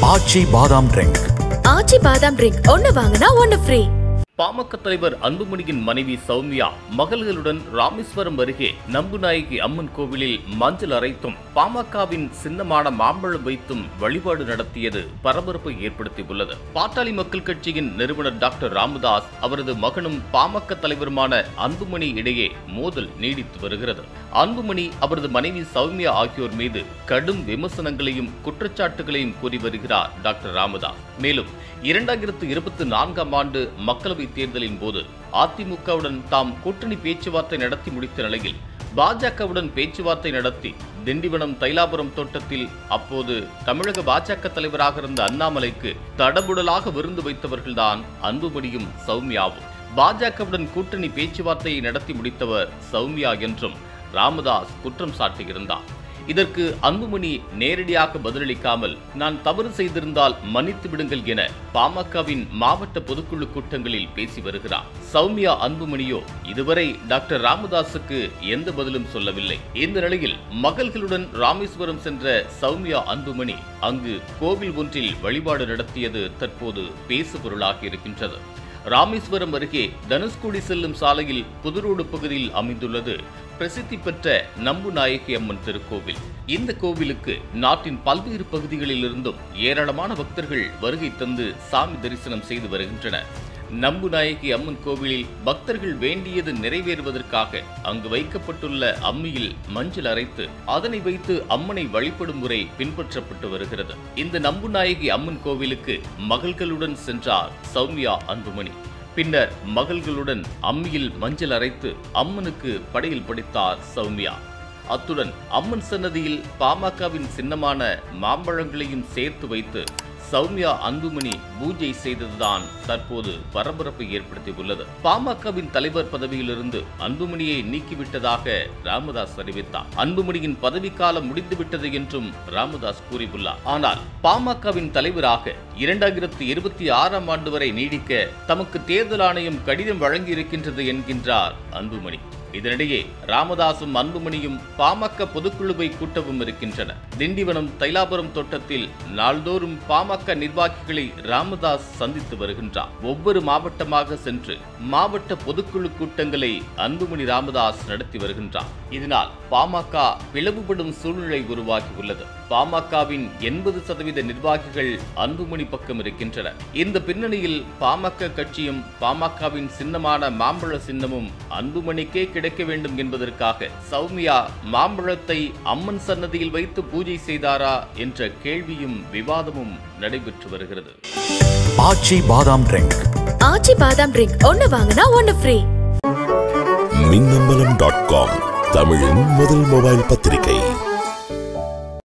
ஆச்சி பாதாம் ட்ரிங்க். ஆச்சி பாதாம் ட்ரிங்க் ஒன்னு வாங்கினா ஒன்னு ஃப்ரீ. பாமக தலைவர் அன்புமணியின் மனைவி சௌமியா மகள்களுடன் ராமேஸ்வரம் அருகே நம்புநாயகி அம்மன் கோவிலில் மஞ்சள் அரைத்தும் பாமகவின் சின்னமான மாம்பழம் வைத்தும் வழிபாடு நடத்தியது பரபரப்பை ஏற்படுத்தியுள்ளது. பாட்டாளி மக்கள் கட்சியின் நிறுவனர் டாக்டர் ராமதாஸ் அவரது மகனும் பாமக தலைவருமான அன்புமணி இடையே மோதல் நீடித்து வருகிறது. அன்புமணி அவரது மனைவி சௌமியா ஆகியோர் மீது கடும் விமர்சனங்களையும் குற்றச்சாட்டுகளையும் கூறி வருகிறார் டாக்டர் ராமதாஸ். மேலும் 2024ஆம் ஆண்டு மக்களவை தேர்தலின் போது அதிமுகவுடன் தாம் கூட்டணி பேச்சுவார்த்தை நடத்தி முடித்த நிலையில் பாஜகவுடன் பேச்சுவார்த்தை நடத்தி திண்டிவனம் தைலாபுரம் தோட்டத்தில் அப்போது தமிழக பாஜக தலைவராக இருந்த அண்ணாமலைக்கு தடபுடலாக விருந்து வைத்தவர்கள்தான் அன்புமணியும் சௌமியாவும். பாஜகவுடன் கூட்டணி பேச்சுவார்த்தையை நடத்தி முடித்தவர் சௌமியா என்றும் ராமதாஸ் குற்றம் சாட்டியிருந்தார். இதற்கு அன்புமணி நேரடியாக பதிலளிக்காமல் நான் தவறு செய்திருந்தால் மன்னித்து விடுங்கள் என பாமகவின் மாவட்ட பொதுக்குழு கூட்டங்களில் பேசி வருகிறார். சௌமியா அன்புமணியோ இதுவரை டாக்டர் ராமதாஸுக்கு எந்த பதிலும் சொல்லவில்லை. இந்த நிலையில் மகள்களுடன் ராமேஸ்வரம் சென்ற சௌமியா அன்புமணி அங்கு கோவில் ஒன்றில் வழிபாடு நடத்தியது தற்போது பேசுபொருளாகி இருக்கின்றது. ராமேஸ்வரம் அருகே தனுஷ்கோடி செல்லும் சாலையில் புதுரோடு பகுதியில் அமைந்துள்ளது பிரசித்தி பெற்ற நம்புநாயகி அம்மன் திருக்கோவில். இந்த கோவிலுக்கு நாட்டின் பல்வேறு பகுதிகளிலிருந்தும் ஏராளமான பக்தர்கள் வருகை தந்து சாமி தரிசனம் செய்து வருகின்றனர். நம்புநாயகி அம்மன் கோவிலில் பக்தர்கள் வேண்டியது நிறைவேறுவதற்காக அங்கு வைக்கப்பட்டுள்ள அம்மியில் மஞ்சள் அரைத்து அதனை வைத்து அம்மனை வழிபடும் முறை பின்பற்றப்பட்டு வருகிறது. இந்த நம்புநாயகி அம்மன் கோவிலுக்கு மகள்களுடன் சென்றார் சௌமியா அன்புமணி. பின்னர் மகள்களுடன் அம்மியில் மஞ்சள் அரைத்து அம்மனுக்கு படையல் படைத்தார் சௌமியா. அத்துடன் அம்மன் சன்னதியில் பாமகவின் சின்னமான மாம்பழங்களையும் சேர்த்து வைத்து சௌமியா அன்புமணி பூஜை செய்ததுதான் தற்போது பரபரப்பை ஏற்படுத்தியுள்ளது. பாமகவின் தலைவர் பதவியிலிருந்து அன்புமணியை நீக்கிவிட்டதாக ராமதாஸ் அறிவித்தார். அன்புமணியின் பதவிக்காலம் முடிந்துவிட்டது என்றும் ராமதாஸ் கூறியுள்ளார். ஆனால் பாமகவின் தலைவராக 2026ஆம் ஆண்டு வரை நீடிக்க தமக்கு தேர்தல் ஆணையம் கடிதம் வழங்கியிருக்கின்றது என்கின்றார் அன்புமணி. இதனிடையே ராமதாசும் அன்புமணியும் பாமக பொதுக்குழுவை கூட்டவும் இருக்கின்றனர். திண்டிவனம் தைலாபுரம் தோட்டத்தில் நாள்தோறும் பாமக நிர்வாகிகளை ராமதாஸ் சந்தித்து வருகின்றார். ஒவ்வொரு மாவட்டமாக சென்று மாவட்ட பொதுக்குழு கூட்டங்களை அன்புமணி ராமதாஸ் நடத்தி வருகின்றார். இதனால் பாமக பிளவுபடும் சூழ்நிலை உருவாகியுள்ளது. பாமகவின் 80% நிர்வாகிகள் அன்புமணி பக்கம் இருக்கின்றனர். இந்த பின்னணியில் பாமக கட்சியும் பாமகவின் சின்னமான மாம்பழ சின்னமும் அன்புமணிக்கே கிடைக்க வேண்டும் என்பதற்காக சௌமியா மாம்பழத்தை அம்மன் சன்னதியில் வைத்து பூஜை செய்தாரா என்ற கேள்வியும் விவாதமும் நடைபெற்று வருகிறது. ஆச்சி பாதாம் ட்ரிங்க். ஆச்சி பாதாம் ட்ரிங்க் ஒன்னு வாங்கினா ஒன்னு ஃப்ரீ. மின்னம்பலம்.com தமிழின் முதல் மொபைல் பத்திரிகை.